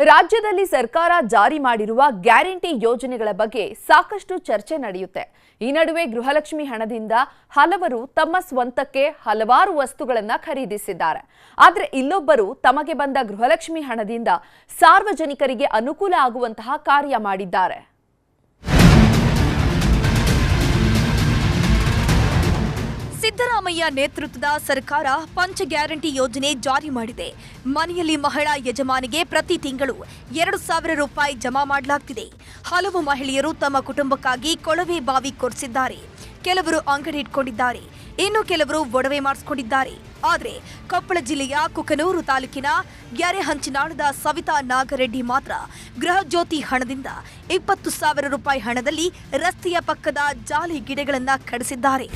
ರಾಜ್ಯದಲ್ಲಿ ಸರ್ಕಾರ ಜಾರಿ ಮಾಡಿರುವ ಗ್ಯಾರಂಟಿ ಯೋಜನೆಗಳ ಬಗ್ಗೆ ಸಾಕಷ್ಟು ಚರ್ಚೆ ನಡೆಯುತ್ತೆ. ಈ ನಡುವೆ ಗೃಹಲಕ್ಷ್ಮಿ ಹಣದಿಂದ ಹಲವರು ತಮ್ಮ ಸ್ವಂತಕ್ಕೆ ಹಲವಾರು ವಸ್ತುಗಳನ್ನು ಖರೀದಿಸಿದ್ದಾರೆ. ಆದರೆ ಇಲ್ಲೊಬ್ಬರು ತಮಗೆ ಬಂದ ಗೃಹಲಕ್ಷ್ಮಿ ಹಣದಿಂದ ಸಾರ್ವಜನಿಕರಿಗೆ ಅನುಕೂಲ ಆಗುವಂತಹ ಕಾರ್ಯ ಮಾಡಿದ್ದಾರೆ. ಸಿದ್ದರಾಮಯ್ಯ ನೇತೃತ್ವದ ಸರ್ಕಾರ ಪಂಚ ಗ್ಯಾರಂಟಿ ಯೋಜನೆ ಜಾರಿ ಮಾಡಿದೆ. ಮನೆಯಲ್ಲಿ ಮಹಿಳಾ ಯಜಮಾನಿಗೆ ಪ್ರತಿ ತಿಂಗಳು 2,000 ರೂಪಾಯಿ ಜಮಾ ಮಾಡಲಾಗ್ತಿದೆ. ಹಲವು ಮಹಿಳೆಯರು ತಮ್ಮ ಕುಟುಂಬಕ್ಕಾಗಿ ಕೊಳವೆ ಬಾವಿ ಕೊರೆಸಿದ್ದಾರೆ. ಕೆಲವರು ಅಂಗಡಿ ಇಟ್ಕೊಂಡಿದ್ದಾರೆ, ಇನ್ನು ಕೆಲವರು ಒಡವೆ ಮಾಡಿಸಿಕೊಂಡಿದ್ದಾರೆ. ಆದರೆ ಕೊಪ್ಪಳ ಜಿಲ್ಲೆಯ ಕುಕನೂರು ತಾಲೂಕಿನ ಯರೇಹಂಚಿನಾಳದ ಸವಿತಾ ನಾಗರೆಡ್ಡಿ ಮಾತ್ರ ಗೃಹಜ್ಯೋತಿ ಹಣದಿಂದ 20,000 ರೂಪಾಯಿ ಹಣದಲ್ಲಿ ರಸ್ತೆಯ ಪಕ್ಕದ ಜಾಲಿ ಗಿಡಗಳನ್ನು ಕಡಿಸಿದ್ದಾರೆ.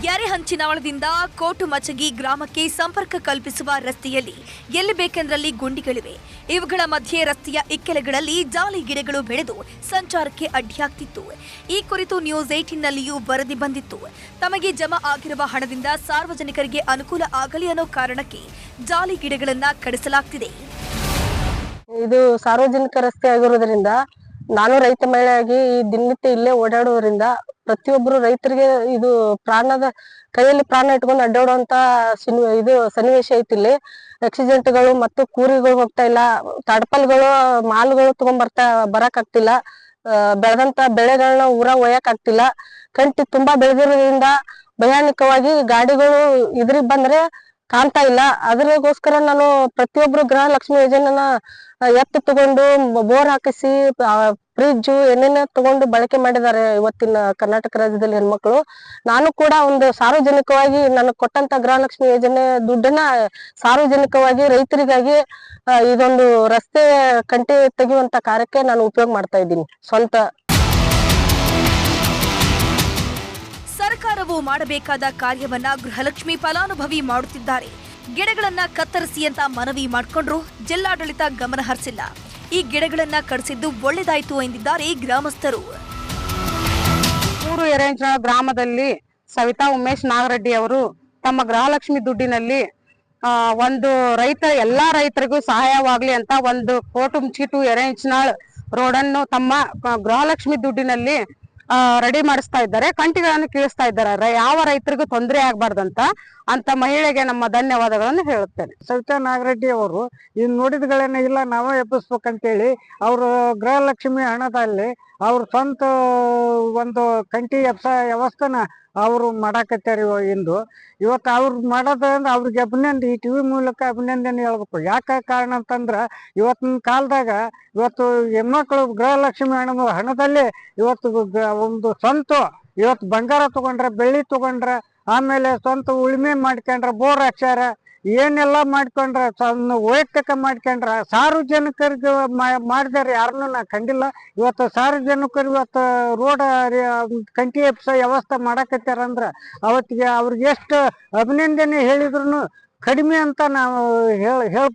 ಯರೇಹಂಚಿನಾಳದಿಂದ ಕೋಟುಮಚಗಿ ಗ್ರಾಮಕ್ಕೆ ಸಂಪರ್ಕ ಕಲ್ಪಿಸುವ ರಸ್ತೆಯಲ್ಲಿ ಎಲ್ಲಿ ಬೇಕೆಂದರಲ್ಲಿ ಗುಂಡಿಗಳಿವೆ. ಇವುಗಳ ಮಧ್ಯೆ ರಸ್ತೆಯ ಇಕ್ಕೆಲೆಗಳಲ್ಲಿ ಜಾಲಿ ಗಿಡಗಳು ಬೆಳೆದು ಸಂಚಾರಕ್ಕೆ ಅಡ್ಡಿಯಾಗ್ತಿತ್ತು. ಈ ಕುರಿತು ನ್ಯೂಸ್ 18ನಲ್ಲಿಯೂ ವರದಿ ಬಂದಿತ್ತು. ತಮಗೆ ಜಮಾ ಆಗಿರುವ ಹಣದಿಂದ ಸಾರ್ವಜನಿಕರಿಗೆ ಅನುಕೂಲ ಆಗಲಿ ಅನ್ನೋ ಕಾರಣಕ್ಕೆ ಜಾಲಿ ಗಿಡಗಳನ್ನ ಕಡಿಸಲಾಗ್ತಿದೆ. ಇದು ಸಾರ್ವಜನಿಕ ರಸ್ತೆ ಆಗಿರೋದ್ರಿಂದ ನಾನು ರೈತ ಮಹಿಳೆಯಾಗಿ ಈ ದಿನನಿತ್ಯ ಇಲ್ಲೇ ಓಡಾಡೋದ್ರಿಂದ ಪ್ರತಿಯೊಬ್ಬರು ರೈತರಿಗೆ ಇದು ಕೈಯಲ್ಲಿ ಪ್ರಾಣ ಇಟ್ಕೊಂಡು ಅಡ್ಡಾಡುವಂತ ಸನ್ನಿವೇಶ ಐತಿ. ಇಲ್ಲಿ ಆಕ್ಸಿಡೆಂಟ್ಗಳು ಮತ್ತು ಕೂರಿಗಳು ಹೋಗ್ತಾ ಇಲ್ಲ, ತಡಪಲ್ಗಳು ಮಾಲ್ಗಳು ಬರಕ್ ಆಗ್ತಿಲ್ಲ, ಬೆಳೆದಂತ ಬೆಳೆಗಳನ್ನ ಊರ ಒಯ್ಯಕ್ ಆಗ್ತಿಲ್ಲ. ಕಂಟಿ ತುಂಬಾ ಬೆಳೆದಿರೋದ್ರಿಂದ ಭಯಾನಕವಾಗಿ ಗಾಡಿಗಳು ಇದ್ರಿಗೆ ಬಂದ್ರೆ ಕಾಣ್ತಾ ಇಲ್ಲ. ಅದ್ರಗೋಸ್ಕರ ನಾನು ಪ್ರತಿಯೊಬ್ರು ಗೃಹಲಕ್ಷ್ಮಿ ಯೋಜನೆನ ಎತ್ತು ತಗೊಂಡು ಬೋರ್ ಹಾಕಿಸಿ ಫ್ರಿಡ್ಜ್ ಏನೇನ ತಗೊಂಡು ಬಳಕೆ ಮಾಡಿದ್ದಾರೆ ಇವತ್ತಿನ ಕರ್ನಾಟಕ ರಾಜ್ಯದಲ್ಲಿ ಹೆಣ್ಮಕ್ಳು. ನಾನು ಕೂಡ ಒಂದು ಸಾರ್ವಜನಿಕವಾಗಿ ನನಗೆ ಕೊಟ್ಟಂತ ಗೃಹಲಕ್ಷ್ಮಿ ಯೋಜನೆ ದುಡ್ಡನ್ನ ಸಾರ್ವಜನಿಕವಾಗಿ ರೈತರಿಗಾಗಿ ಇದೊಂದು ರಸ್ತೆ ಕಂಟಿ ತೆಗೆಯುವಂತ ಕಾರ್ಯಕ್ಕೆ ನಾನು ಉಪಯೋಗ ಮಾಡ್ತಾ ಇದ್ದೀನಿ ಸ್ವಂತ. ಸರ್ಕಾರವು ಮಾಡಬೇಕಾದ ಕಾರ್ಯವನ್ನ ಗೃಹಲಕ್ಷ್ಮಿ ಫಲಾನುಭವಿ ಮಾಡುತ್ತಿದ್ದಾರೆ. ಗಿಡಗಳನ್ನ ಕತ್ತರಿಸಿ ಅಂತ ಮನವಿ ಮಾಡಿಕೊಂಡ್ರು ಜಿಲ್ಲಾಡಳಿತ ಗಮನ ಹರಿಸಿಲ್ಲ. ಈ ಗಿಡಗಳನ್ನ ಕಡಿಸಿದ್ದು ಒಳ್ಳೆದಾಯ್ತು ಎಂದಿದ್ದಾರೆ ಗ್ರಾಮಸ್ಥರು. ಯರೇಹಂಚಿನಾಳ ಗ್ರಾಮದಲ್ಲಿ ಸವಿತಾ ಉಮೇಶ್ ನಾಗರೆಡ್ಡಿ ಅವರು ತಮ್ಮ ಗೃಹಲಕ್ಷ್ಮಿ ದುಡ್ಡಿನಲ್ಲಿ ಒಂದು ಎಲ್ಲಾ ರೈತರಿಗೂ ಸಹಾಯವಾಗ್ಲಿ ಅಂತ ಒಂದು ಕೋಟುಮಚಗಿ ಯರೇಹಂಚಿನಾಳ ರೋಡನ್ನು ತಮ್ಮ ಗೃಹಲಕ್ಷ್ಮಿ ದುಡ್ಡಿನಲ್ಲಿ ರೆಡಿ ಮಾಡಿಸ್ತಾ ಇದ್ದಾರೆ. ಕಂಟಿಗಳನ್ನು ಕೀಳಿಸ್ತಾ ಇದ್ದಾರೆ. ಯಾವ ರೈತರಿಗೂ ತೊಂದರೆ ಆಗ್ಬಾರ್ದಂತ ಅಂತ ಮಹಿಳೆಗೆ ನಮ್ಮ ಧನ್ಯವಾದಗಳನ್ನು ಹೇಳುತ್ತೇನೆ. ಸವಿತಾ ನಾಗರೆಡ್ಡಿ ಅವರು ಇನ್ ನೋಡಿದ್ಗಳೇನ ಇಲ್ಲ, ನಾವೇ ಎಬ್ಬಿಸ್ಬೇಕಂತೇಳಿ ಅವರು ಗೃಹಲಕ್ಷ್ಮಿ ಹಣದಲ್ಲಿ ಅವ್ರ ಸ್ವಂತ ಒಂದು ಕಂಟಿ ವ್ಯವಸ್ಥೆನ ಅವರು ಮಾಡಾಕತ್ತಾರೆ. ಇವತ್ತು ಅವ್ರು ಮಾಡೋದಂದ್ರೆ ಅವ್ರಿಗೆ ಈ ಟಿವಿ ಮೂಲಕ ಅಭಿನಂದನೆ ಹೇಳ್ಬೇಕು. ಯಾಕೆ ಕಾರಣ ಅಂತಂದ್ರ ಇವತ್ತಿನ ಕಾಲದಾಗ ಇವತ್ತು ಹೆಣ್ಮಕ್ಳು ಗೃಹಲಕ್ಷ್ಮಿ ಹಣದಲ್ಲಿ ಇವತ್ತು ಒಂದು ಸ್ವಂತ ಇವತ್ತು ಬಂಗಾರ ತಗೊಂಡ್ರ, ಬೆಳ್ಳಿ ತಗೊಂಡ್ರ, ಆಮೇಲೆ ಸ್ವಂತ ಉಳುಮೆ ಮಾಡ್ಕೊಂಡ್ರ, ಬೋರ್ ಹಾಕ್ಸ್ಯಾರ, ಏನೆಲ್ಲ ಮಾಡ್ಕೊಂಡ್ರ, ವೈಯಕ್ತಿಕ ಮಾಡ್ಕೊಂಡ್ರ, ಸಾರ್ವಜನಿಕರಿಗೆ ಮಾಡಿದಾರೆ. ಯಾರನ್ನು ನಾ ಕಂಡಿಲ್ಲ. ಇವತ್ತು ಸಾರ್ವಜನಿಕರು ಇವತ್ತು ರೋಡ್ ಕಂಟಿ ವ್ಯವಸ್ಥೆ ಮಾಡಾಕತ್ತಾರಂದ್ರ ಅವತ್ತಿಗೆ ಅವ್ರಿಗೆ ಎಷ್ಟು ಅಭಿನಂದನೆ ಹೇಳಿದ್ರು ಕಡಿಮೆ ಅಂತ ನಾವು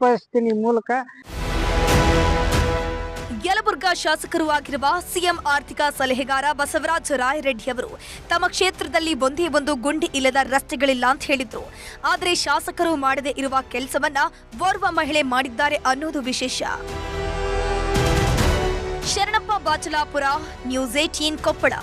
ಬಯಸ್ತೀನಿ ಈ ಮೂಲಕ. ಯಲಬುರ್ಗಾ ಶಾಸಕರು ಆಗಿರುವ ಸಿಎಂ ಆರ್ಥಿಕ ಸಲಹೆಗಾರ ಬಸವರಾಜ ರಾಯರೆಡ್ಡಿ ಅವರು ತಮ್ಮ ಕ್ಷೇತ್ರದಲ್ಲಿ ಒಂದೇ ಒಂದು ಗುಂಡಿ ಇಲ್ಲದ ರಸ್ತೆಗಳಿಲ್ಲ ಅಂತ ಹೇಳಿದ್ರು. ಆದರೆ ಶಾಸಕರು ಮಾಡದೇ ಇರುವ ಕೆಲಸವನ್ನ ಓರ್ವ ಮಹಿಳೆ ಮಾಡಿದ್ದಾರೆ ಅನ್ನೋದು ವಿಶೇಷ. ಶರಣಪ್ಪ ಬಾಚಲಾಪುರ, ನ್ಯೂಸ್ 18 ಕೊಪ್ಪಳ.